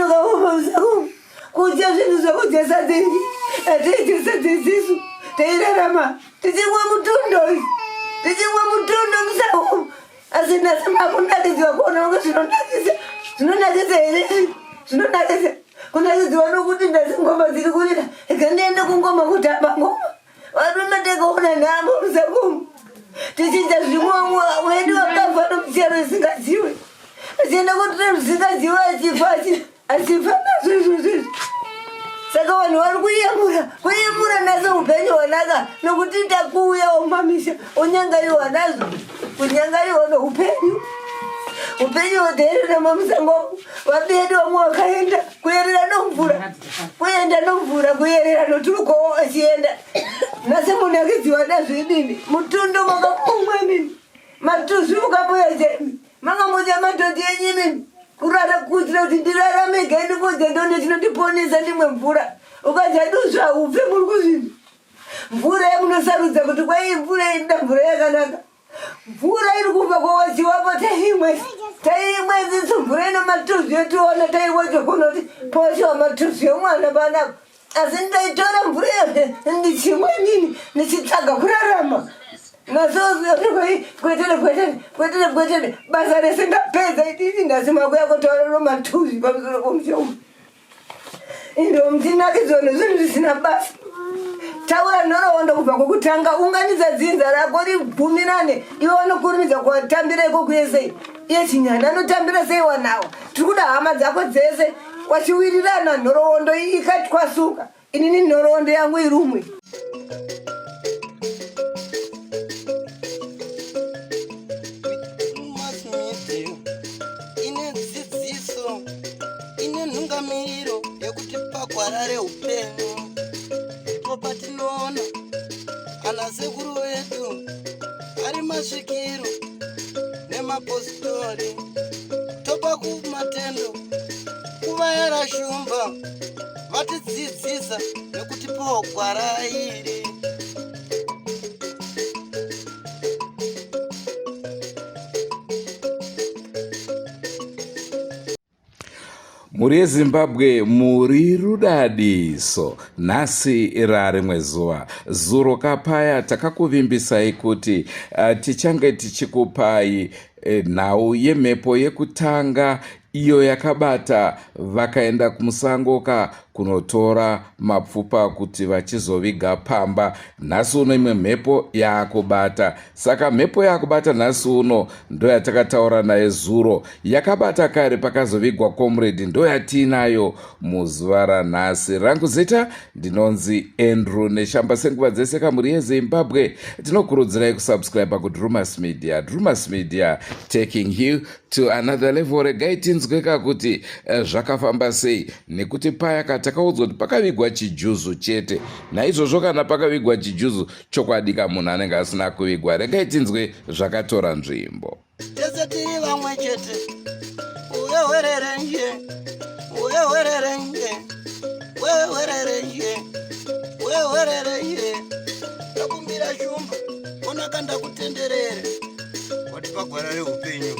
kaoma msaku kuja zvinhu zvekujesa dzingi atiijesa dzizisu teirarama tichimwa mutundo msaku asi nhasi makunakidziwa kuona kuti zvinonakisa here zvinonakisa kunakidziwa nokuti nhasi ngoma dziri kurira ikandiende kungoma kutamba ngoma varumatekaona nhamo msaku tichiita zvimwamwa wendi wakabva nomuchero isingadziwe achienda kutira zvisingadziwe achifa nazvo izvozvizvi saka vanhu vari kuyemura nazo upenyu hwanaka nokuti takuuya omamisha onyangariwa nazvo kunyangariwa noupenyu upenyu hwoteerera mamusango vabedu vamwe vakaenda kuenda nomvura kuyerera noturukowo achienda nasi munakidziwa nazvo idini mutundo makakumwa mini matuzi mukabuya chemi mangamoja matoti enyi mini kurara kuitira kuti ndirarame gaini kodza ndone chinotiponesa ndimwe mvura ukachadusva upe muri kuzvini mvura yemunosarudza kuti kwai mvura inoda mvura yakanaka mvura iri kubva kwawachiwapo taimwe ziso mvura ino matuzi yotiona taiwachokona kuti poshiwa matuzi yomwana panapa asi ndaitora mvura yose ndichimwa nini ndichitsvaga kurarama kwetele basa resingapedza idini ndasima yakotauriro matuzi pamusoro pomushomo ndo mtinakidzwa nezvinhu zvisina basa taura nhoroondo kubva kwokutanga unganidza dzinza rako ribvumirane iwe wanokurumidza kuvatambira iko kuesei iye chinyana anotambira sei wanawo tiri kuda hama dzako dzese wachiwirirana nhoroondo ikatwasuka inini nhoroondo yangu irumwe Nungamiro yekuti pagwarare upenyu ndipo patinoona ana sekuru vedu ari masvikiro nemapositori topa kumatendo kuvayara shumba vatidzidzisa nekuti pogwara iri Muri yeZimbabwe muri rudadiso nhasi rarimwe zuva zuro kapaya takakuvimbisai kuti tichange tichikupai nhau yemhepo yekutanga iyo yakabata vakaenda kumusango kunotora mapfupa kuti vachizoviga pamba. Nhasi uno imwe mhepo yaakubata, saka mhepo yaakubata nhasi uno ndo yatakataura naye zuro, yakabata kare pakazovigwa Comrade, ndo yatinayo muzuva ranhasi. Rangu zita ndinonzi Andrew, neshamba senguva dzese kamuri yeZimbabwe tinokurudzirai kusubscribe kuDrewmas Media. Drewmas Media, taking you to another level. Regai tinzweka kuti zvakafamba sei, nekuti paya takaudzwa kuti pakavigwa chijuzu chete. Naizvozvo kana pakavigwa chijuzu, chokwadika munhu anenge asina kuvigwa. Regai tinzwe zvakatora nzvimbo. Tese tiri vamwe chete, uyewerere nje, uyewerere nje, uyewerere nje, uyewerere nje. Ndakumbira shumba, ona kanda kutenderere, wati pagwarare upenyu.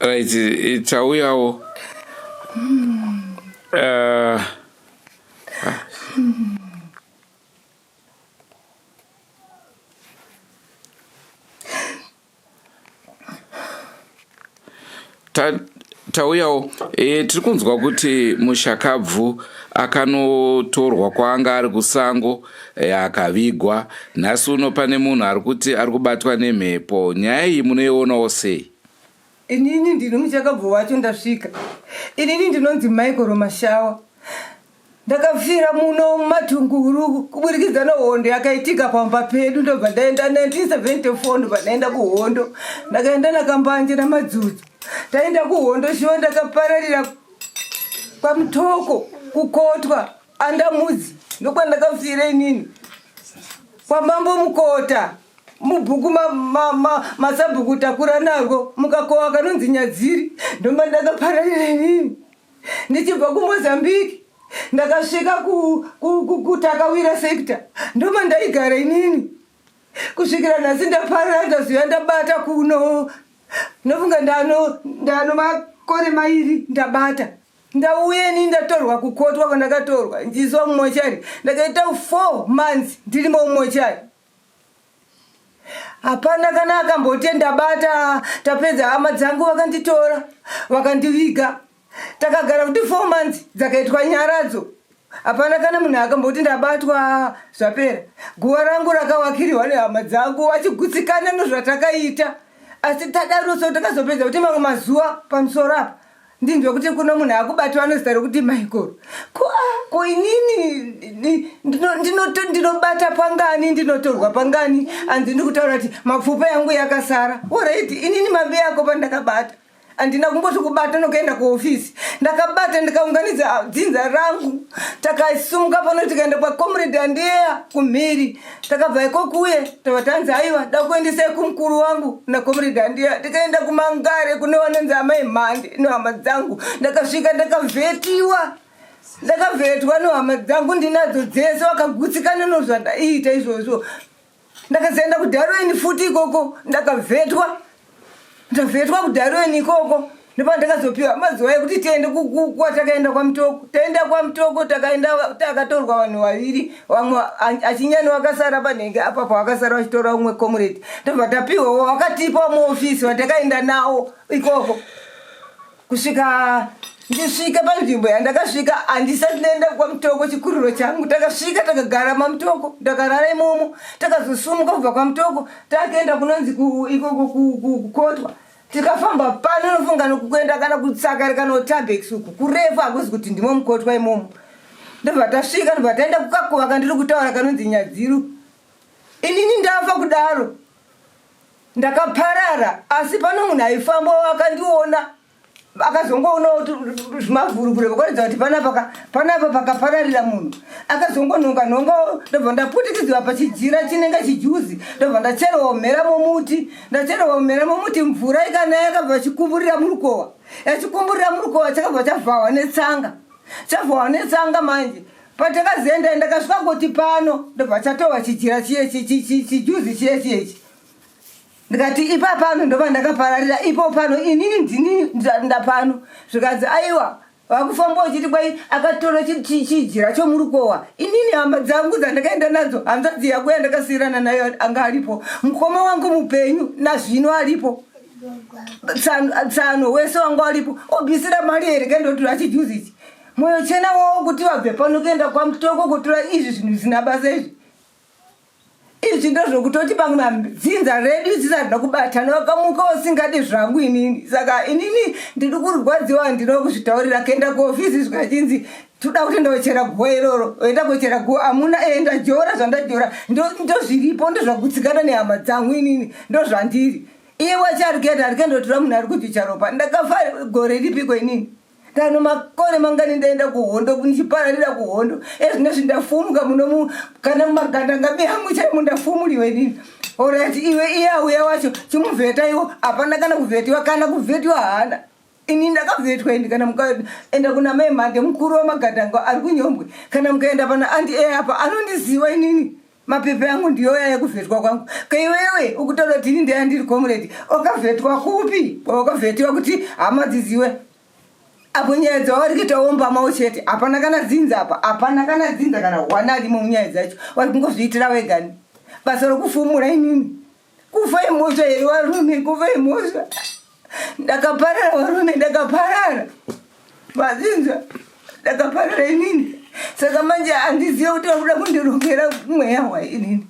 Right, Chaiyo. Chaiyo, tiri kunzwa kuti mushakabvu akanotorwa kwaanga ari kusango akavigwa. Nhasi uno pane munhu ari kuti ari kubatwa nemhepo. Nyaya iyi munoionawo sei? Inini ndino mushakabvu wacho ndasvika. Inini ndinonzi Michael Mashawa. Ndakafira muno mumatunguru kuburikidza nehondo yakaitika pamba pedu. Ndobva ndaenda 1974 ndobva ndaenda kuhondo. Ndakaenda nakambanje namadzudzi. Taenda kuhondo shiwa ndakapararira kwamutoko kukotwa andamudzi. Ndokwa ndakafira inini. Kwamambo mukota. Mubhuku masabhuku takura narwo mukakowa kanonzi Nyadziri. Ndomba ndakapararira inini. Ndichibva kuMozambique ndakasvika kutakawira sekta ndoma ndaigara inini kusvikira nhasi ndaparira ndaziva ndabata kuno nofunga ndano makore mairi ndabata ndauyeni ndatorwa kukotwa kwandakatorwa ndiswa mumochari ndakaita 4 months ndiri mumochari hapana kana akamboti ndabata tapedza hama dzangu vakanditora vakandiviga takagara kuti 4 months dzakaitwa nyaradzo hapana kana munhu akamboti ndabatwa zvapera guva rangu rakawakiriwa nehama dzangu vachigutsikana nezvatakaita asi tadaroso takazopedza kuti mamwe mazuva pamusoro apa ndinzwa kuti kuno munhu akubatwa anozita rokuti Michael ko inini ndinobata pangani ndinotorwa pangani hanzi ndikutaura kuti mapfupa yangu yakasara oraiti inini mabe yako pandakabata handina kumboti kubata nokuenda kuofisi ndakabata ndikaunganidza dzinza rangu takasumuka pano tikaenda kwaComradery Ndeye kumhiri takabva ikokuye tavatanzi aiwa dakuendesai kumukuru wangu naComradery Ndeye tikaenda kumangare kune vanonzi amai mhande nehama dzangu ndakasvika ndakavhetiwa nehama dzangu ndinadzo dzese vakagutsikana nozvandaita izvozvo ndakazoenda kuDarwin futi ikoko ndakavhetwa kuDarwin ikoko ndipo ndakazopiwa mazuva ekuti tiende kwatakaenda kwamutoko taenda kwamutoko takatorwa vanhu vaviri vamwe achinyani vakasara panhenge apa pavakasara vachitora umwe comrade ndobva tapiwa wakatipa muofisi watakaenda nawo ikoko kusvika ndisvika panzvimbo yandakasvika handisati ndaenda kwamutoko chikuriro changu takasvika takagara mamutoko ndakarara imomo takazosumuka kubva kwamutoko takaenda kunonzi ikoko kukotwa tikafamba pano nofunga nokuenda kana kutsakari kana kuTabex uku kurefu hakuzi kuti ndimo mukotwa imomo ndobva tasvika ndobva taenda kukakuva kandiri kutaura kanonzi Nyadziru inini ndafa kudaro ndakaparara asi pano munhu aifamba akandiona akazongoona kuti zvimavhuruvhure vakaratidza kuti panapa pakapararira munhu akazongonhonga ndobva ndaputikidziwa pachijira chinenge chijuzi ndobva ndacherwa mhera momuti mvura ikanaya yakabva yachikumburira murukowa chakabva chavhahwa netsanga manje patakazoenda ndakasvika kuti pano ndobva chatova chijira chijuzi chiyechi ndikati ipa pano ndobva ndakapararira ipo pano inini ndini ndapano zvikanzi aiwa vakufamba uchiti kwai akatora chijira chomurukowa inini hama dzangu dzandakaenda nadzo hanzvadzi yako yandakasiyirana nayo anga aripo mukoma wangu mupenyu nazvino aripo tsano wese wangu aripo obvisira mari here kendotora chijuzi ichi mwoyo chena wavo kuti vabve pano kuenda kwamutoko kutora izvi zvinhu zvisina basa izvi izvi ndozvokutoti pamwe dzinza redu dzisarina kubatana vakamuka usingadi zvangu inini saka inini ndiri kurwadziwa ndino kuzvitaurira kuenda kuofisi zvikachinzi toda kuti ndochera guwa iroro oenda kochera guwa amuna ndajora zvandajora ndozviripo ndozvagutsikana nehama dzangu inini ndozvandiri iye wacharikenda arikendotora munhu ari kudzicha ropa ndakafa gore ripiko inini ndano makore mangani ndaenda kuhondo ndichipararira kuhondo ezvinezvi ndafumuka muno kana mumagandanga yangu chaimo ndafumuliwa inini orati iwe iye auya wacho chimuvheta iwo hapana kana kuvhetiwa haana ini ndakavhetwa ini kana mukaenda kuna mai mhande mukuru wamagandanga ari kunyombwe kana mukaenda pana Ndeye apa anondiziva inini mapepa yangu ndiyo yakuvhetwa kwangu kaiwewe ukutaura kuti ini Ndeye ndiri comrade wakavhetwa kupi wakavhetiwa kuti hama dziziwe apo nyaya dzavari kuitaomba mawo chete hapana kana dzinza apa hapana kana dzinza kana hwana arimo munyaya dzacho vari kungozviitira vegani basa rokufumura inini kufa imhosva here varume kufa imhosva ndakaparara varume ndakaparara madzinza ndakaparara inini saka manje handizive kuti vakuda kundirongera mweya wa inini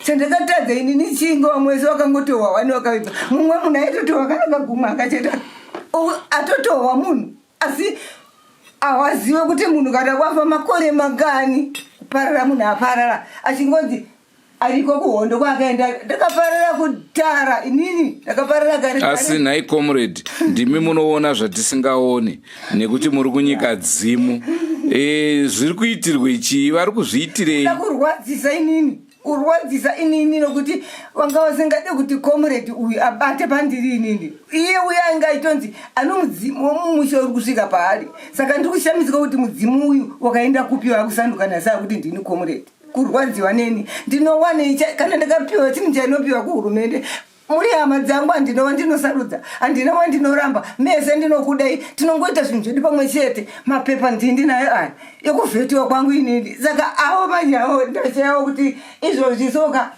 chandakatadza inini chingo vamwese vakangotohwa wani wakavibva mumwe munhu aitotohwa kana kaguma akacheta atotohwa munhu asi awazive kuti munhu kana wafa makore mangani kuparara munhu aparara achingonzi ariko kuhondo kwakaenda ndakaparara kutara inini ndakaparara gari asi nhai comrade ndimi munoona zvatisingaoni nekuti muri kunyika dzimu zviri kuitirwe chii vari kuzviitirei ndakurwadzisa inini urwadzisa inini nokuti vanga vasingade kuti comrade uyu abate pandiri inini. Iye uya angaitonzi ano mudzimu womumusha uri kusvika paari. Saka ndiri kushamisika kuti mudzimu uyu wakaenda kupiwa kusanduka nasa kuti ndini comrade. Kurwadziwa neni. Ndinowane kana ndakapiwa chinhu chainopiwa kuhurumende. Muri hama dzangu andinova ndinosarudza, andina wandinoramba, mese ndinokudai, tinongoita zvinhu zvedu pamwe chete, mapepa ndinayo aya ekuvhetiwa kwangu inini. Saka avo manyawo ndachayawo kuti izvozvi soka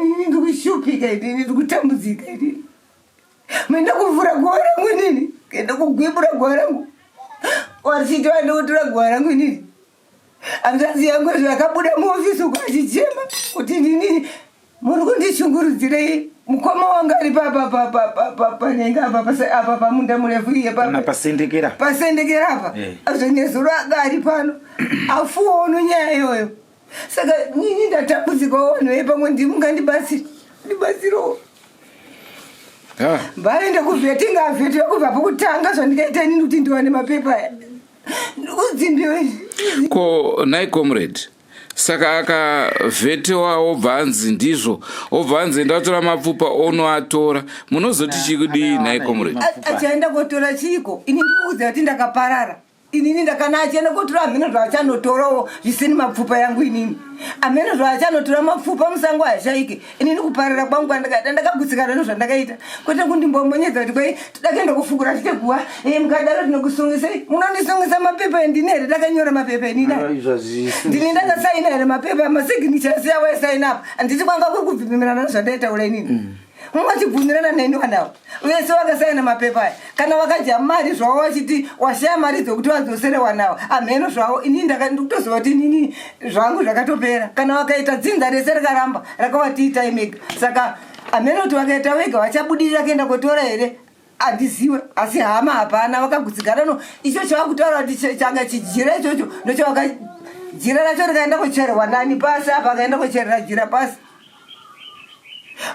inini ndikushupika inini ndikutambudzika inini. Menda kuvhura guwa rangu inini, kenda kugwibura guwa rangu. Wachiti wandokutora guwa rangu inini. Hanzvadzi yangu zvakabuda muofisi uko achichema kuti inini muri kundishungurudzirei. Mukoma wanga ari panenga apa pamunda murefu iye pasendekera apa azvonyezuro anga ari pano afuono nyaya iyoyo. Saka nini ndatambudzika wanhu pamwe ndibatsirowo mbaende kuvheti ngavhetiwe kubva pokutanga zvandikaita inini kuti ndiwane mapepa aya ndikudzimbiwa ko nai comrade. Saka akavhetewa obva anzi ndizvo, obva anzi ndatora mapfupa onoatora, munozoti chikudii nai comrade? Achaenda kotora chiko, ini ndikuudza kuti ndakaparara. Inini ndakana achienda kotora amene zvaachanotorawo zvisini mapfupa yangu inini. Amene zvaachanotora mapfupa musango ashaike. Inini kuparara kwangu ndakagutsikana nezvandakaita. Kwete kundimbomonyedza kuti kwai tidakaenda kufungura chiteguwa, mukadaro tinokusungisei. Munondisungisa mapepa endine here takanyora mapepa endine. Ndini ndakasaina here mapepa masignatures yawo esaina apa. Handiti kwanga kuri kubvumirana nezvandaitaura inini. Mwachibvumirana neni wanawo. Vese vakasaina mapepa aya. Kana vakadya mari zvavo vachiti washaya mari dzokuti vadzosere wanawo. Amheno zvavo inini ndikutozova kuti inini zvangu zvakatopera. Kana vakaita dzinza rese rakaramba rakavatiita imega. Saka amheno kuti vakaita vega vachabudirira kuenda kotora here handiziwe. Asi hama hapana vakagutsigana no. Icho chavakutaura kuti changa chijira ichocho ndochavakajira racho rikaenda kocherwa nani pasi apa akaenda kocherera jira pasi.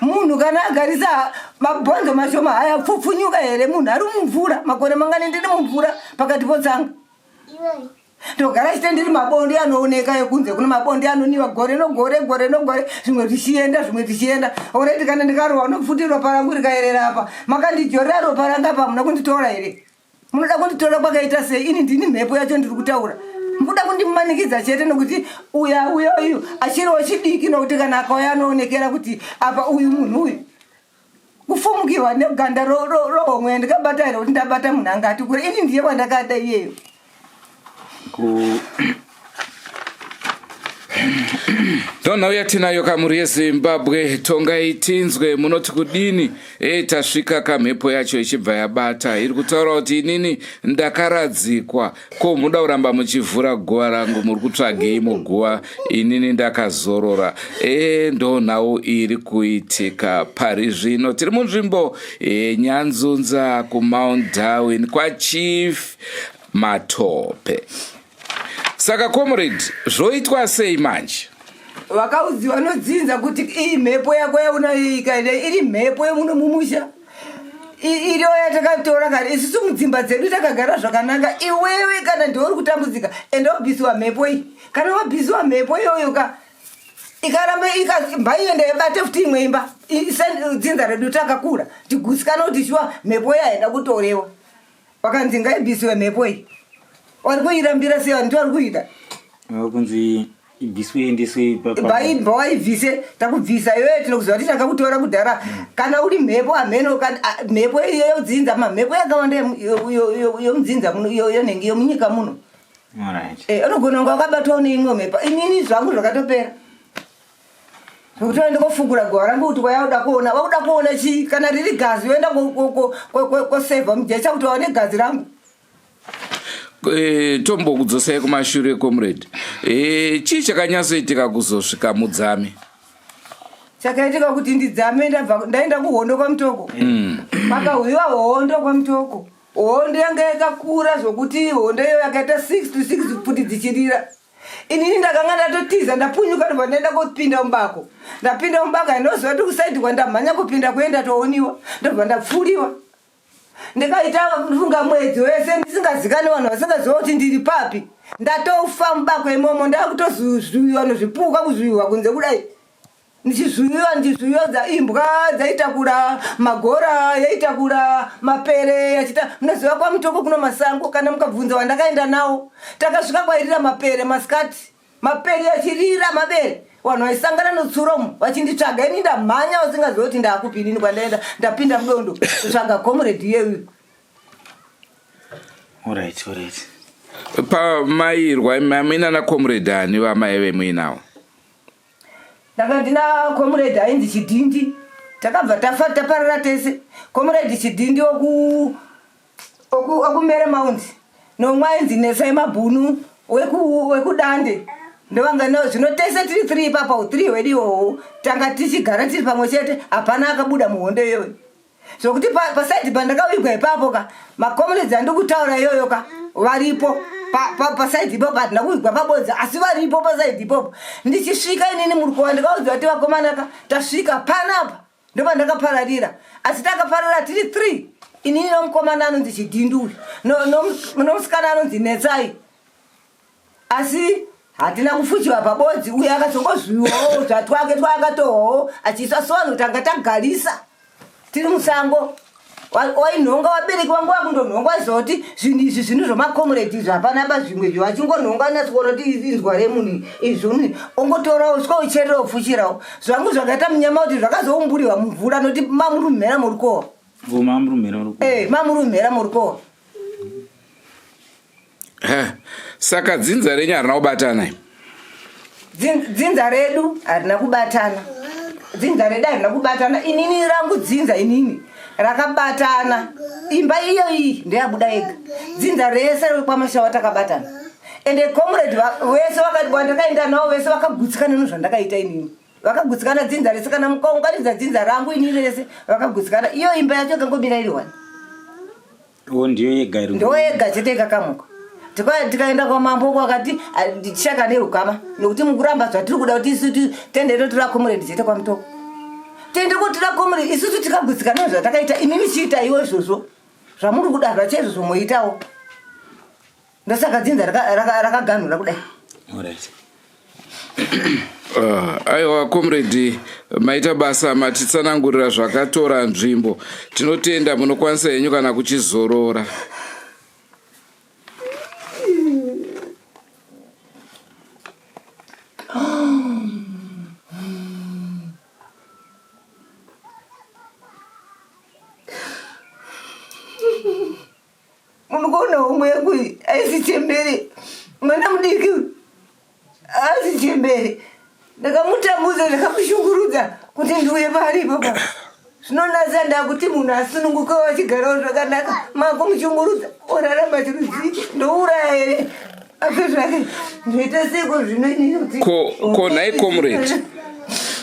Munhu kana agarisa mabhonzo mashoma haya pfupfunyuka here munhu ari mumvura makore mangani ndiri mumvura pakati potsanga. Ndogara chite ndiri mabondi anooneka ekunze kuna mabondi anoniwa gore nogore zvimwe zvichienda oreti kana ndikarohwa unopfutirwa parangu rikaerera apa makandijorera ropa ranga apa muna kunditora here. Munoda kunditora kwakaita sei? Ini ndini mhepo yacho ndiri kutaura. Muda kundimanikidza chete nokuti uyu achiriwo chidiki nokuti kana akauya anoonekera kuti apa uyu munhu uyu kufumukiwa neganda rohomwe ndikabata here kuti ndabata munhu angati kure. Ini ndiye kwandakada iyeyo. Tonhauya tinayo kamuri yeZimbabwe tongaitinzwe munoti kudini. Tasvika kamhepo yacho ichibva yabata iri kutaura kuti inini ndakaradzikwa. Ko muda kuramba muchivhura guwa rangu muri kutsvagei muguwa inini ndakazorora. Ndonhau iri kuitika pari zvino. Tiri munzvimbo Nyanzunza kuMount Darwin kwaChief Matope. Saka comrade zvoitwa sei manje? Vakaudziwa nodzinza kuti iyi mhepo yako yaunoikaida iri mhepo yemuno mumusha. Iriyo yatakatora kare isusu mudzimba dzedu takagara zvakanaka. Iwewe kana ndiuri kutambudzika enda wabvisiwa mhepo iyi. Kana wabvisiwa mhepo iyoyo ikaramba ikambaienda yabate futi imwe imba. Dzinza redu takakura tigusikana kuti shuwa mhepo yaenda kutorewa. Vakanzi ngaibvisiwe mhepo iyi. Wari kuirambira sei? Vantu vari kuida kunzi ibviswe endeswe baibva waibvise takubvisa iwewe tinokuziva kuti takakutora kudhara. Kana uri mhepo amheno mhepo yodzinza mamhepo yakawanda yomudzinza muno yonenge yomunyika muno. Unogona kunge wakabatwawo neimwe mhepa. Inini zvangu zvakatopera nokuti waenda kofungura guwa rangu kuti wauda kuona chii. Kana riri gazi woenda kosevha mujecha kuti waone gazi rangu. Tombokudzosai kumashure comrade. Chii chakanyatsoitika kuzosvika mudzame? Chakaitika kuti ndidzame ndaenda kuhondo kwamutoko. Pakahuyiwa hondo kwamutoko. Hondo yanga yakakura zvokuti hondo iyo yakaita 6 to 6 futi dzichirira. Inini ndakanga ndatotiza ndapunyuka ndobva ndaenda kopinda mubako. Ndapinda mubako ndinoziva kuti kusaidi kwandamhanya kupinda kuenda tooniwa ndobva ndapfuuriwa. Ndikaita funga mwedzi wese ndisingazikani vanhu vasingaziva kuti ndiri papi. Ndatofa mubako imomo ndakutozviwa nozvipuka kuzviwa kunze kudai. ndichizuyoza imbwa dzaitakura magora yaitakura mapere yachita munoziva kwamutoko kuno masango kana mukabvunza wandakaenda nawo takasvika kwairira mapere masikati mapere yachirira mabere vanhu vaisangana notsuromo vachinditsvaga ini ndamhanya vasingaziva kuti ndaakupinini kwandaenda ndapinda mudondo kutsvaga comrade yeyu. Alright. Pamairwa mamina na comrade ani vamai vemuinawo? Ndanga ndina comrade ainzi Chidhindi. Takabva taparara tese. Comrade Chidhindi okumere Mount. Nomwe ainzi Nesai Mabhunu wekudande. Ndovanga no zvino tese tiri 3 papa 3 wediwo. Tanga tichigara tiri pamwe chete hapana akabuda muhondo iyoyo. Zvokuti paside pandakawigwa ipapo ka macomrades andikutaura iyoyo ka varipo paside ipapo pandakawigwa pabodza asi varipo paside ipapo ndichisvika inini murikuwa ndikaudzwa kuti vakomana ka tasvika panapa ndopandakapararira asi takaparara tiri 3 inini nomukomana anonzi Chidhinduri nomusikana anonzi Netsai asi hatina kufuchiwa pabodzi uye akazongozviwawo zvatwake twakatohwawo achiisa sovanhu tanga tagarisa tiri musango wainhonga wabereki wangu wakundonhongwa zoti zvinhu izvi zvinhu zvomacomrades hapana bazvimwe zvovachingonhonga nasikuona kuti inzwa remunhu izvoni ongotorawo uswa ucherera upfuchirawo zvangu zvakaita munyama kuti zvakazoumburirwa mumvura nokuti mamurumhera murikowa mamurumhera murikowa. Saka dzinza renyu harina kubatana? Dzinza redu harina kubatana. Dzinza redu harina kubatana. Inini rangu dzinza inini rakabatana. Imba iyo iyi ndeyabuda yega. Dzinza rese kwamashawa takabatana. Ende comrade wese wakati wandakaenda nawo wese wakagutsikana nezvandakaita inini. Vakagutsikana dzinza rese kana mukaunganidza dzinza rangu inini rese vakagutsikana. Iyo imba yacho kangomira iri wani. Ndiyo yega iri. Ndiyo yega chete kakamuka. Tikaenda kwamambo kwakati tichaka nerukama nokuti mukuramba zvatiri kuda kuti isusu tendere tora comrade chete kwamutoko tende kuti ra comrade isusu tikagutsikana nezvatakaita inini chiita iwo izvozvo zvamuri kuda zvachaizvozvo moitawo ndosaka dzinza rakaganhura kudai. Alright. Aiwa comrade maita basa matitsanangurira zvakatora nzvimbo tinotenda munokwanisa henyu kana kuchizorora. Munogona umwe kui aisi chembere mwana mudiki aisi chembere ndakamutambudza ndakamushungurudza kuti ndiuye pari papa zvinonasa ndakuti munhu asununguka wachigarawo zvakanaka makumushungurudza orarama chirudziki ndouraya here afe zvake ndoita seko zvino inini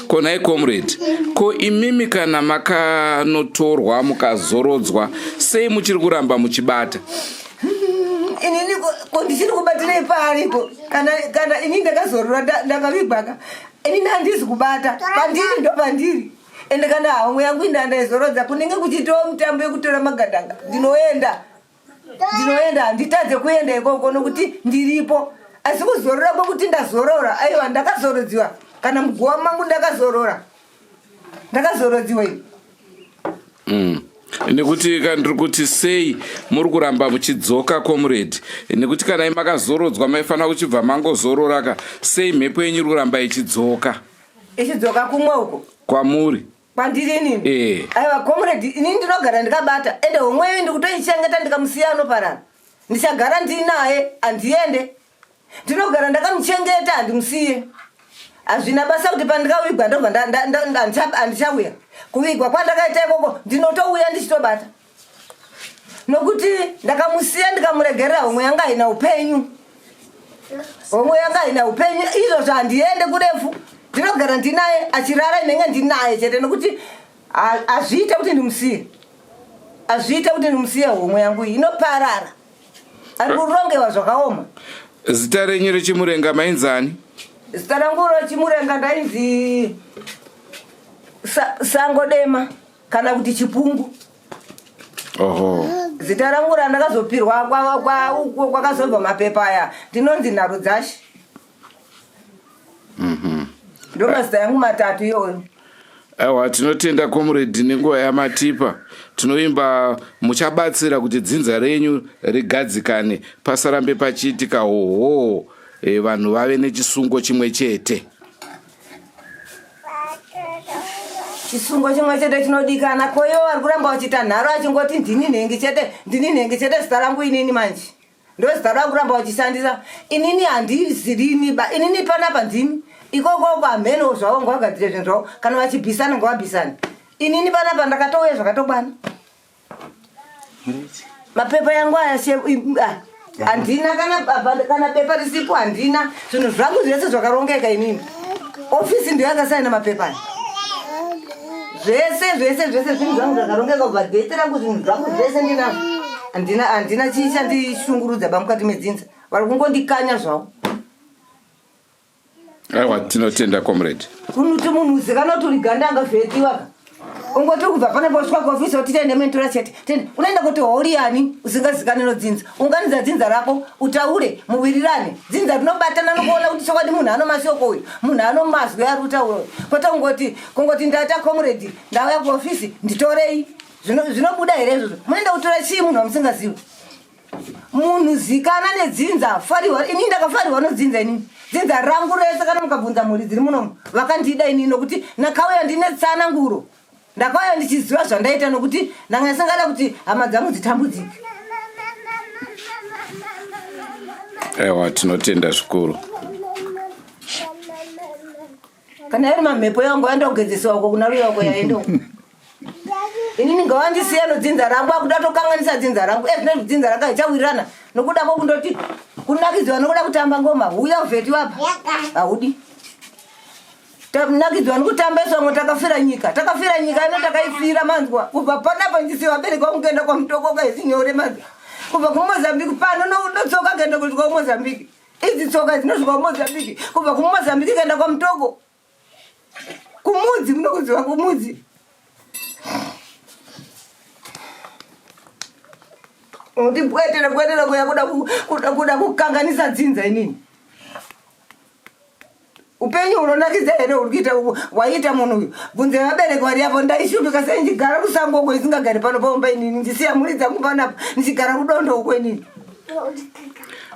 konai comrade ko imimi kana makanotorwa mukazorodzwa sei muchiri kuramba muchibata? Inini kondichiri kubatira iparipo kana inini ndakazorora ndakavigwaka inini handizi kubata pandiri ndo pandiri ende kana hamwe yangu indandaizorodza kunenge kuchitawo mutambo yekutora magadanga ndinoenda handitadze kuenda ikoko nokuti ndiripo asi kuzorora kwekuti ndazorora aiwa ndakazorodziwa kana muguwa mangu ndakazorodziwa ini. Nekuti kandiri kuti sei muri kuramba muchidzoka comrade nekuti kana makazorodzwa maifanira kuchibva mangozororaka sei mhepo yenyu iri kuramba ichidzoka kumwe uko kwamuri kwandiri inini? Aiwa comrade inini ndinogara ndikabata ende umweyo ndikutoichengeta ndikamusiya anoparana ndichagara ndinaye handiende ndinogara ndakamuchengeta handimusiye hazvina basa kuti pandikawigwa ndobva handichauya kuvigwa kwandakaita ikoko ndinotouya ndichitobata nokuti ndakamusiya ndikamuregerera umwe yanga haina upenyu izvozvo handiende kurefu ndinogara ndinaye achirara inenge ndinaye chete nokuti hazviite kuti ndimusiye homwe yangu iyi inoparara ari kurongewa zvakaoma. Zita renyu rechimurenga mainzani? Zita rangu rechimurenga ndainzi Sangodema kana kuti Chipungu. Oho. Zita rangu randakazopirwa kwakazobva mapepa aya ndinonzi Nharudzashi. ndo mazita yangu matatu iyoyo. Aiwa, tinotenda Comrade nenguva yamatipa. Tinoimba muchabatsira kuti dzinza renyu rigadzikane, pasarambe pachiitika hoho vanhu vave nechisungo chimwe chete. Chisungo chimwe chete chinodikana. Koyo ari kuramba wachita nharo achingoti ndini nhengi chete zita rangu inini manje. Ndo zita rangu kuramba wachishandisa. Inini handizirini ba. Inini panapa ndini. Ikoko kwamheno zvawo ngwagadzire zvinhu zvawo. Kana vachibhisana ngavabhisane. Inini panapa ndakatouya zvakatokwana. Mapepa yangu handina kana pepa risipo handina. Zvinhu zvangu zvese zvakarongeka inini. Ofisi ndiyo yakasaina mapepa. Zvese zvinhu zvangu zvakarongeka kubva gete rangu zvinhu zvangu zvese ndinazvo. Handina chichandishungurudza pamukati medzinza. Vari kungondikanya zvavo. Aiwa, tinotenda Comrade. Kunuti munhu uzikana kuti uri ganda angavhetiwa. Ungoti kubva pane poswa kuofisi kuti tende mentora chete. Tende unaenda kuti hauri yani usingazikane nodzinza. Unganidza dzinza rako utaure muwirirane. Dzinza rinobatana nokuona kuti chokwadi munhu anomashoko uyu. Munhu anomazwi ari kutaura. Kwete kungoti ndata Comrade ndauya kuofisi nditorei. Zvinobuda here izvozvo. Munoenda kutora chii munhu wamusingazivi. Munhu zikana nedzinza fariwa. Ini ndakafariwa nodzinza inini. Dzinza rangu rese kana mukabvunza mhuri dziri munomu vakandida inini nokuti nakauya ndine tsananguro. Ndakauya ndichiziva zvandaita nokuti ndanga ndisingada kuti hama dzangu dzitambudzike. Aiwa, tinotenda zvikuru. Kana iri mamhepo yangu yaenda kugezesiwa uko kuna ruya uko yaenda uko. Inini ngawandisiya nodzinza rangu akuda tokanganisa dzinza rangu. Zvine dzinza ranga ichawirirana nokuda kwokundoti kunakidzwa nokuda kutamba ngoma. Uya uvhetiwa apa. Haudi. Nakidzwa nokutamba isongo takafira nyika ino takaifira manzwa kubva panapa ndisi vabereki vangu kuenda kwamutoko kaizinyore manzwa kubva kumozambiki pano notsoka kuenda kusvika kumozambiki idzi tsoka dzinosvika kumozambiki kubva kumozambiki kuenda kwamutoko kumudzi munokuziva kumudzi uti bwetera kuya kuda kukanganisa dzinza inini. Upenyu unonakidza here urikuita waita munhu uyu. Bvunze vabereki vari apo ndaishupika sei ndigara kusango uko isingagari pano paumba inini ndisiya mhuri dzangu panapa ndichigara kudondo uko inini.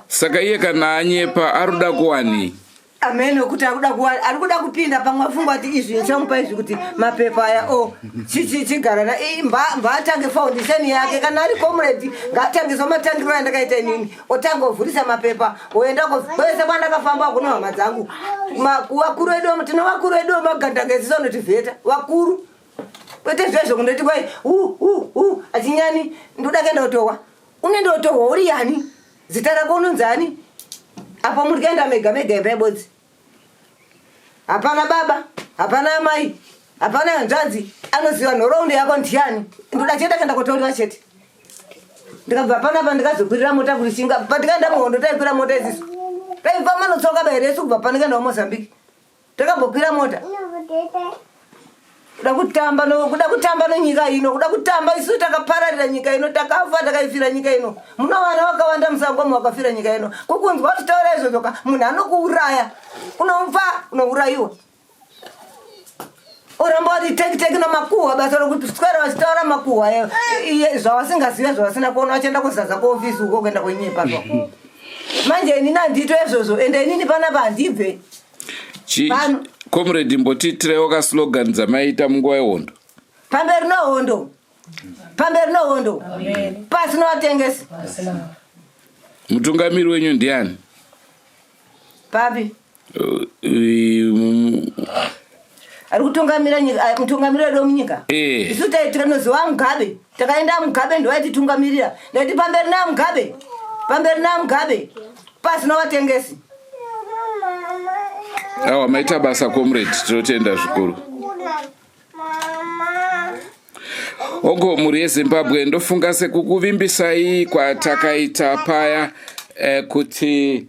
Saka iye kana anyepa arikuda kuwani. Ameno kuti ari kuda kupinda pamwe afunga kuti izvi chamupa izvi kuti mapepa aya chigara na mbaatange foundation yake kana ari Comrade ngaatange matangiro andakaita inini otanga ovhurisa mapepa oenda kwese kwandakafamba kuna hama dzangu vakuru vedu tino vakuru vedu magandangezisa unotivheta vakuru kwete zvezvo kundoti kwai achinyani ndoda kuenda kutohwa unoenda kutohwa uri yani zita rako unonzani apa muri kuenda mega imba yebodzi. Hapana baba, hapana mai, hapana hanzvadzi anoziva nhoroondo yako ndiani. Ndoda chete kuenda kutoriwa chete. Ndikabva panapa ndikazokwirira mota kurishinga. Patikaenda muhondo taikwira mota isisu. Taibva manotsoka bairesu kubva pandikaenda kuMozambique. Takabokwira mota. Kuda kutamba nonyika ino, kuda kutamba isu takapararira nyika ino, takafa takaifira nyika ino. Muna vana vakawanda musango wakafira nyika ino. Kukunzwa zvitaura izvo zvoka munhu anokuuraya. Unomfa, unourayiwa. Oramba wati teki namakuhwa basa rokuti swera vachitaura makuhwa zvavasingaziva zvavasina kuona vachienda kuzaza kuofisi uko kuenda kwenyepa zvako. Manje inini handito izvozvo ende inini panapa handibve. Comrade mbotitirewo kaslogan dzamaita munguva yehondo. Pamberi nohondo. Pasina vatengesi. Mutungamiri wenyu ndiani? Papi. Ari kutungamira nyika, mutungamiri wedu munyika. Isu tinoziva Mugabe. Takaenda Mugabe ndo aititungamirira. Ndati pamberi naMugabe. Pasina vatengesi. Awa maita basa Comrade, tinotenda zvikuru. Ongo muri yeZimbabwe ndofunga sekukuvimbisai kwatakaita paya kuti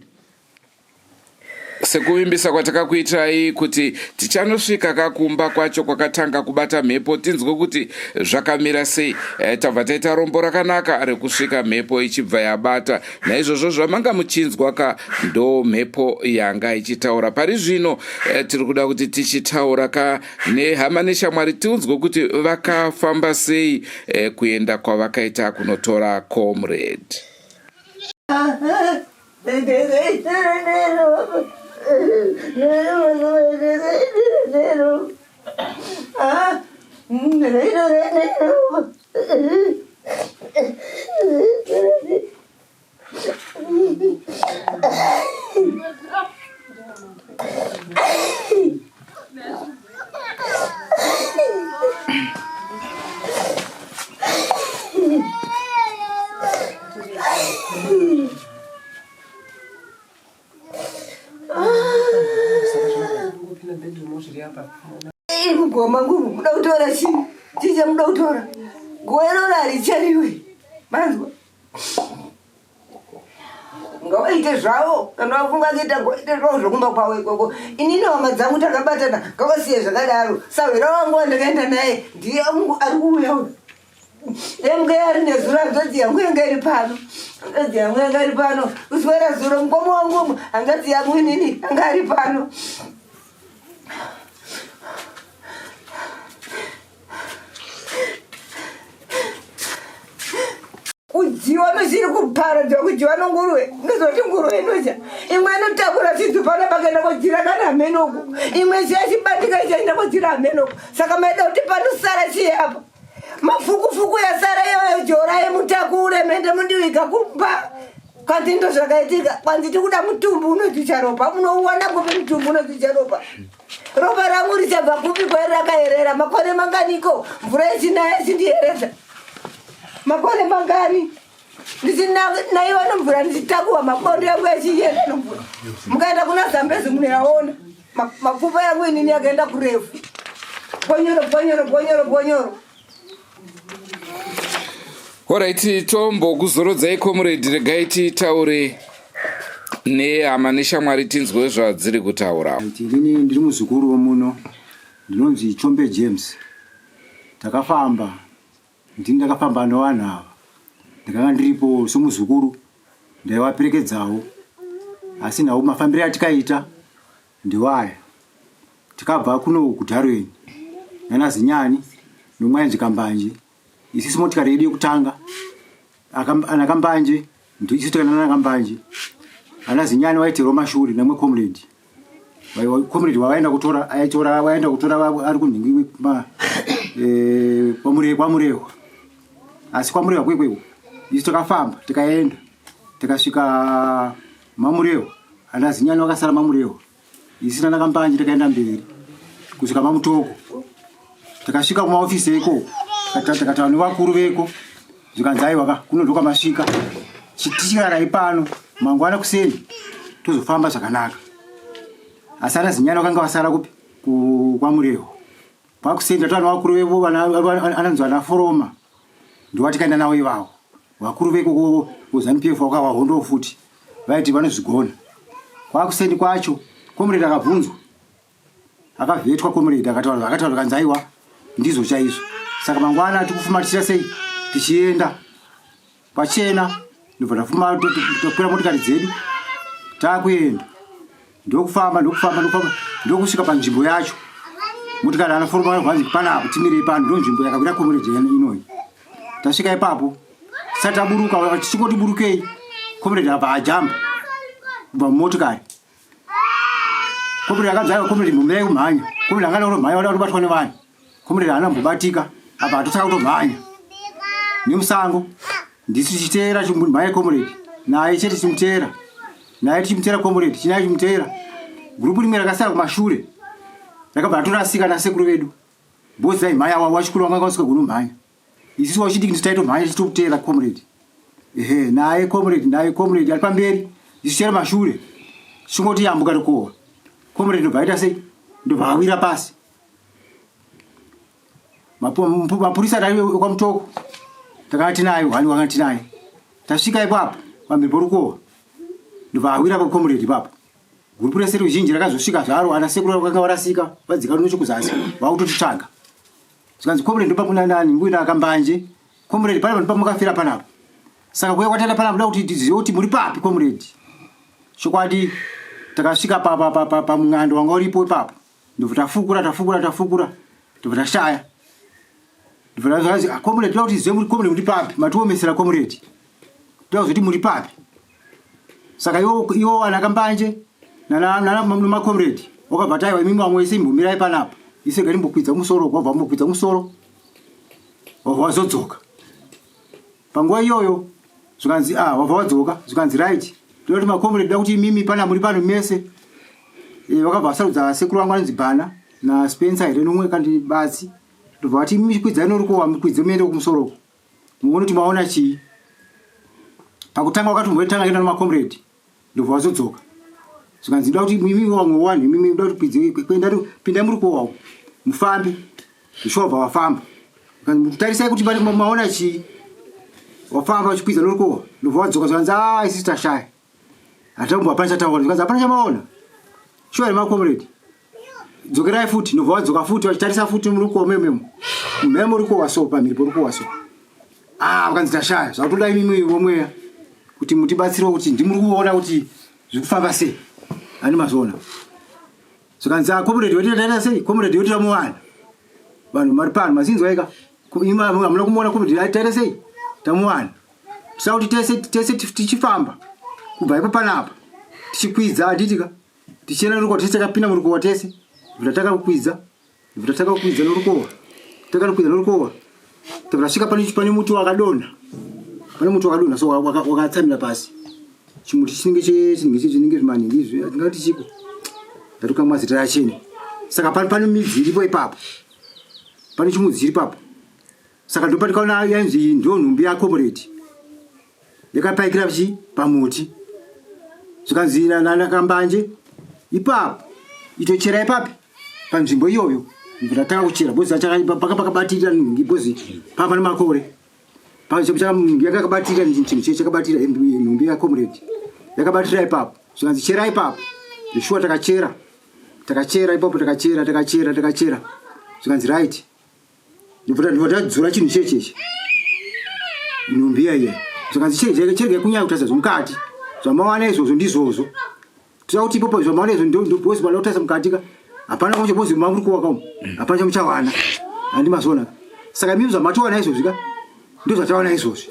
sekuvimbisa kwatakakuitirai kuti tichanosvika kakumba kwacho kwakatanga kubata mhepo tinzwe kuti zvakamira sei. Tabva taita rombo rakanaka rekusvika mhepo ichibva yabata. Naizvozvo zvamanga muchinzwa ka ndo mhepo yanga ichitaura. Pari zvino tiri kuda kuti tichitaura ka nehama neshamwari tiunzwe kuti vakafamba sei kuenda kwavakaita kunotora Comrade. Mugoma ngumu kuda kutora chini chicha muda kutora goerora richariwe manzwa ngawaite zvavo kana wafunga kuita goite zvavo zvokumba kwawe ikoko inini hama dzangu takabatana ngavasiye zvakadaro savhera wangu wandakaenda naye ndiye mungu ari kuuya uyu emge ari nezura nzodzi yangu yanga iri pano nzodzi yangu yanga iri pano uswera zuro mukoma wangu hanzodzi yangu inini anga ari pano. Kujiwa noshiri kuparadza kujiwa nonguruwe ngezoti nguruwe inocha imwe inotakura chidzu pano pakaenda kojira kana hamenoku imwe chiyachibandika ichaenda kojira hamenoku saka maida kuti panosara chiyapa mafukufuku yasara iyoyo jora yemutakure mende mundiviga kumba kwanzi ndo zvakaitika kwanzi tikuda mutumbu unodzicha ropa munouwana kupi mutumbu unodzicha ropa ropa rangu richabva kupi kwari rakaerera makore manganiko mvura ichinaya chindieredza makore mangani naiwa nomvura ndichitakuwa makondo yangu yachienda nomvura mukaenda kuna Zambezi munoyaona mapfupa yangu inini yakaenda kurefu ponyoro. Alright, tombo kuzorodzai Comrade, regai titaure nehama neshamwari tinzwe zvadziri kutaura. Inini ndiri muzukuru womuno ndinonzi Chombe James. Takafamba ndakafamba nevanhu ava ndakanga ndiripo somuzukuru ndaivaperekedzawo asi nawo mafambiro atikaita ndiwaya tikabva kuno kuDarwin nana Zinyani nomwanji Kambanje isisi motikari yedu yekutanga ana Kambanje ndicho takana Kambanje ana Zinyani waite romashure namwe Comrade waenda kutora ari kunhingi kwamurewa asi kwamurewa kwekwewo isi takafamba tikaenda tikasvika mamurewa ana Zinyani wakasara mamurewa isi nana Kambanje takaenda mberi kusvika mamutoko tikasvika kumaofisi eko takataura nevakuru veko zvikanzi aiwa kunondoka masvika tichirarai pano mangwana kuseni tozofamba zvakanaka asi ana Zinyani wakanga wasara kupi kwamurewa pakuseni tataura nevakuru vevo ananzi ana Foroma ndiwatikaenda navo ivavo vakuru veko kuZANU-PF wakawahondo futi vaiti vanozvigona kwakuseni kwacho Comrade akabvunzwa akavhetwa Comrade akataura kanzi aiwa ndizvo chaizvo saka mangwana tikufumatira sei tichienda pachena ndobva tafuma tokwira motikari dzedu takuenda ndokufamba ndokusvika panzvimbo yacho motikari ana Foroma vanzi panapo timirei pano ndo nzvimbo yakawira Comrade inoyi. Tasvika ipapo sati aburuka tichingoti burukei Comrade abva ajamba kubva mumotikari. Comrade akanzi Comrade mumai kumhanya Comrade angada kutomhanya wada kutobatwa nevanhu Comrade haana mbobatika abva atotaka kutomhanya nemusango ndisi tichiteera chimhanya Comrade naye chete tichimutera Comrade chinaye chimutera gurupu rimwe rakasara kumashure rakabva ratorasika nasekuru vedu bozi daimhanya wachikuru wanga wasvika kunomhanya isi wachidiki nditaitomhanya tichitokutera Comrade naye Comrade ari pamberi isi chera mashure chingoti yambuka rikowa Comrade ndobvaita sei ndobva awira pasi mapurisa kwamutoko takanga tinaye hwani wakanga tinaye tasvika ipapo pamberi porukova ndobva awira pa Comrade ipapo gurupu rese ruzhinji rakazosvika zvaro ana sekuru vakanga varasika vadzika nechekuzasi vakutotitsvaga zvikanzi Comrade ndopakuna nani nguina akambanje Comrade pane vanhu pamukafira panapo saka kuya kwatenda panapo da kuti tizive kuti muri papi Comrade chokwadi takasvika pamung'ando wanga uripo ipapo ndobva tafukura ndobva tashaya ndobva tazvazi Comrade da kuti tizive muri Comrade muri papi matiomesera Comrade da kuzoti muri papi saka iwo ana akambanje nana Comrade wakabva taiwa imimi vamwe ise imbomirai panapo ise gari mbokwidza musoro wabva mbokwidza musoro wabva wazodzoka panguva iyoyo zvikanzi wabva wadzoka zvikanzi right ndoti Comrade da kuti imimi pana muri pano mese wakabva vasarudza sekuru vangu anonzi Bhana naSpencer here nomwe kandi batsi ndobva vati imimi kwidzai norikowa mukwidze muende kumusoro muone kuti maona chii pakutanga wakati mboitanga kuenda namaComrade ndobva wazodzoka zvikanzi da kuti imimi vamwe wani imimi da kuti pinda muri kowa mufambe zvishobva wafamba tarisai kuti maona chii wafamba wachikwidza norikowa ndobva wadzoka zvikanzi isi tashaya hatambwa hapana chataura zvikanzi hapana chamaona shuwa nemaComrade dzokerai futi ndobva wadzoka futi wachitarisa futi murikowa mhemo rikowa so pamhiri porikowa so vakanzi tashaya zvakutoda imimi vomweya kuti mutibatsire kuti ndimuri kuona kuti zvikufamba sei ani mazoona zvikanzi Comrade wetitaita sei Comrade wetitamuwana vanhu mari pano mazinzi waika hamuna kumuona Comrade taita sei tamuwana tisava kuti tese tichifamba kubva ipo panapa tichikwidza hatitika tichienda norikowa tese takapinda murikowa tese bvuta takakwidza norikowa takanokwidza norikowa tasvika pane muti wakadonha so wakatsamira pasi chimuti chinenge maningi izvi atingati chiko ndatokamwa zita rachene saka pane midzi iripo ipapo pane chimudzi iripapo saka ndopatikaona yanzi ndo nhumbi yaComrade yakapaikira pamuti zvikanzi nana kambanje ipapo itochera ipapi panzvimbo iyoyo ndatanga kuchera bozi pakabatirira nhingi bozi pamba nemakore yakabatira chinhu chakabatira nhumbi yaComrade yakabatira ipapo zvikanzi chera ipapo zveshuwa takachera ipapo takachera zvikanzi right ndobva tadzura chinhu checheche nhumbi iya zvikanzi cherege kunyanya kutarisa zvomukati zvamawana izvozvo ndizvozvo toda kuti ipopo zvamawana izvo ndobozi vada kutarisa mukatika hapana kamuche bozi mamuri kuwakamu hapana chamuchawana handi mazona saka mimi zvamatowana izvozvika ndozvatawana izvozvi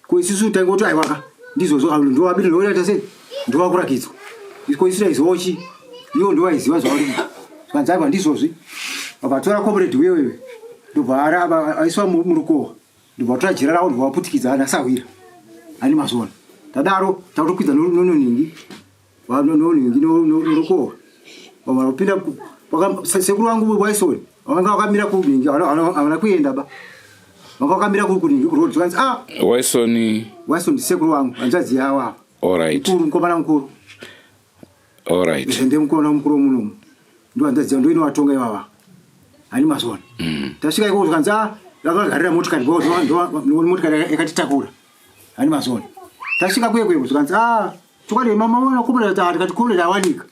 ko isusu taingoti aiwaka ndizvozvo ndowabiri ndoita sei ndowakurakidzwa ko isu taizivochi iwo ndowaiziva zvauri zvikanzi aiwa ndizvozvi vabatora Comrade wewewe ndobva aiswa murikowa ndobva tora jira rawo ndobva waputikidza anasawira ani mazona tadaro takutokwidza nonhingi norikowa vamapinda sekuru wangu waisoni vanga wakamira kunhingi havana kuenda ba vanga wakamira kunhingi kurodi zvikanzi waisoni sekuru wangu hanzvadzi yavo mukuru mukomana mukuru ende mukomana mukuru munomu ndo hanzvadzi yavo ndoinovatonga ivava hani mazona tasvika ikoko zvikanzi vakagarira motikari motikari yakatitakura hani mazona tasvika kwekwepo zvikanzi chokwadi mamaona Comrade tikati Comrade awanika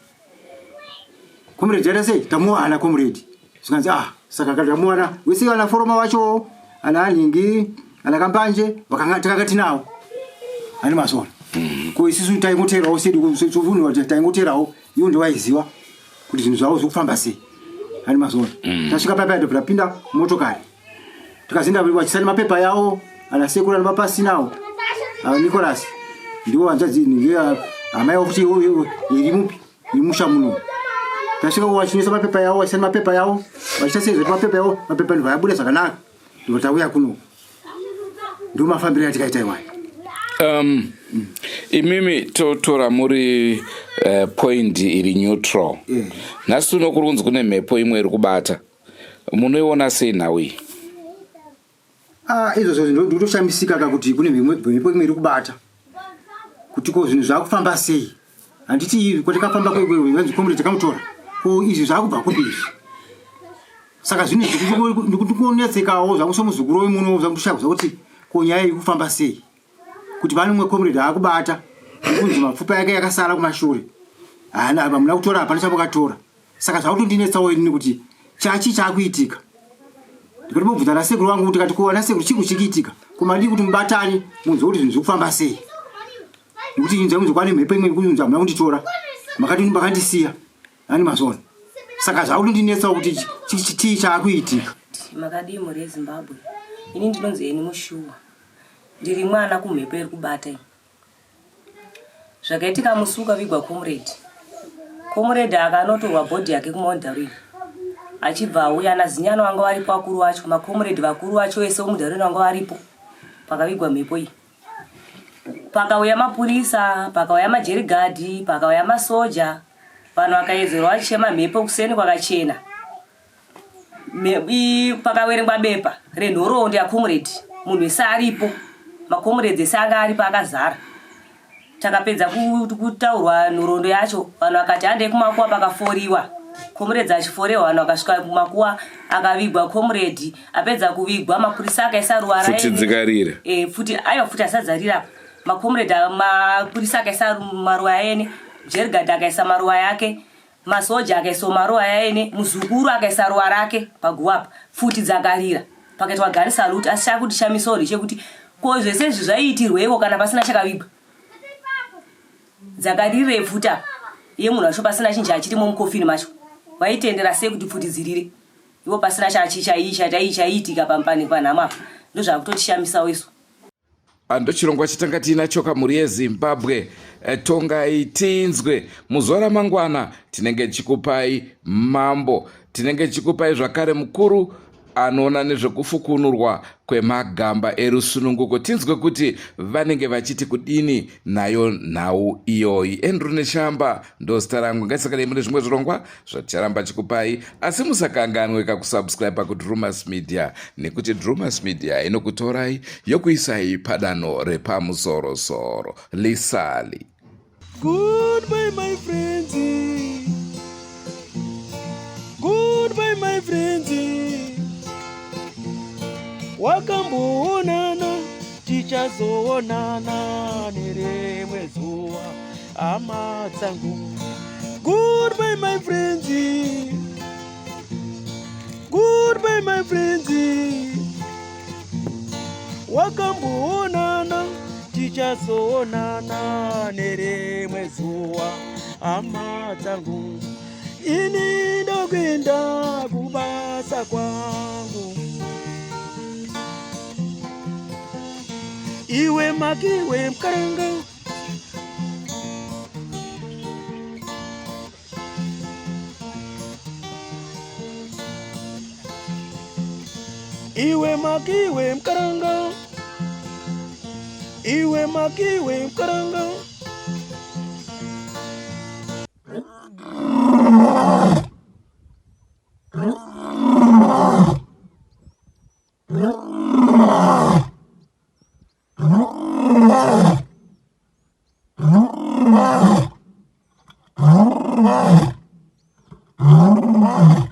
Comrade taita sei tamuwana Comrade zvikanzi saka tamuwana wese ana foroma wacho ana anhingi ana kambanje takanga tinawo hani mazona ko isusu taingoterawo sedivunhu taingoterawo iwo ndowaiziva kuti zvinhu zvavo zvikufamba sei hani mazona tasvika paipai ndobva tapinda motokari tikazinda vachisana mapepa yavo ana sekuru anomapasi nawo Nicholas ndiwo hanzvadzi hamaiwo kuti iri mupi iri musha muno tasvika wachinesa mapepa yavo vachisana mapepa yavo vachiita sezvoti mapepa yavo mapepa ndobva yabuda zvakanaka ndobva tauya kuno ndo mafambiro atikaita iwani imimi totora muri point iri neutral nhasi tuno kuri kunzi kune mhepo imwe iri kubata munoiona sei nhau iyi izvozvo ndinotoshamisika kakuti kune mhepo imwe iri kubata kuti ko zvinhu zvakufamba sei handiti kwatakafamba kwevanzi Comrade takamutora ko izvi zvakubva kupi izvi saka zvinhu ndikutonetsekawo zvangu somuzukuru wemuno zvakutoshakuza kuti ko nyaya iri kufamba sei kuti pane mumwe Comrade akubata kunzi mapfupa yake yakasara kumashure Ana bamuna kutora apa nechapakatora. Saka zvakutondinetsawo ini kuti chachi chakuitika. Ndikatobvunza nasekuru wangu kuti katikuona sekuru chikuchikitika. Kumadi kuti mubatani munzwa kuti zvinhu zvekufamba sei. Nekuti inzwa muzokwane mhepo imwe kunzwa muna kunditora. Makandisiya. Ani mazona. Saka zvakutondinetsawo kuti chii chakuitika. Makadi muri yeZimbabwe. Ini ndinonzi eni mushuwa. Ndiri mwana kumhepo iri kubata iyi. Zvakaitika musuka vigwa Comrade akanotorwa bhodhi yake kuMountDarwin. Achibva auya nazinyano wanga varipo akuru wacho, maComrade vakuru wacho ese muDarwin wanga varipo. Pakavigwa mhepo iyi. Pakauya mapurisa, pakauya majerigadi, pakauya masoja. Vanhu vakaedzerwa vachema mhepo kuseni kwakachena. Pakaverengwa bepa renhoroondo yaComrade. Munhu wese aripo. MaComrades ese anga aripo akazara. Takapedza kutaurwa nhoroondo yacho, vanhu vakati handei kumakuwa pakaforiwa. Comrades achiforewa, vanhu vakasvika kumakuwa akavigwa Comrade. Apedza kuvigwa mapurisa akaisa ruwara futi dzikarira. Futi asadzarira. MaComrade mapurisa akaisa maruwa yaene, jerigadi akaisa maruwa yake, masoja akaisa maruwa yaene, muzukuru akaisa ruwa rake paguwapa. Futi dzakarira. Pakaitwa gari salute, asi chakuti chamisori chekuti ko zvese izvi zvaiitirweiko kana pasina chakavigwa. Dzakarire futa. Iye munhu wacho pasina chinhu chachirimo mukofini macho. Vaitendera sei kuti futi dzirire. Iwo pasina chaiitika pampani panhama apa. Ndozvakutochishamisa isu. Ndochirongwa chitanga tinacho kamuri yeZimbabwe. Tongai tinzwe muzuva ramangwana tinenge chikupai mambo, tinenge chikupai zvakare mukuru anoona nezvekufukunurwa kwemagamba erusununguko. Tinzwe kuti vanenge vachiti kudini nayo nhau iyoyi. Andrew Neshamba ndozita rangu. Ngaisakadai mune zvimwe zvirongwa zvaticharamba chikupai, asi musakanganwe kusubscribe kuDrewmas Media, nekuti Drewmas Media inokutorai yokuisai padanho repamusoro-soro. Lisali. Goodbye my friends. Goodbye my friends. Wakamboonana tichazoonana nerimwe zuva hama dzangu. Goodbye my friends. Goodbye my friends. Wakamboonana tichazoonana nerimwe zuva hama dzangu. Ini ndokwenda kubasa kwangu. Iwe makiwe mkaranga. Iwe makiwe mkaranga. Iwe makiwe mkaranga. Oh,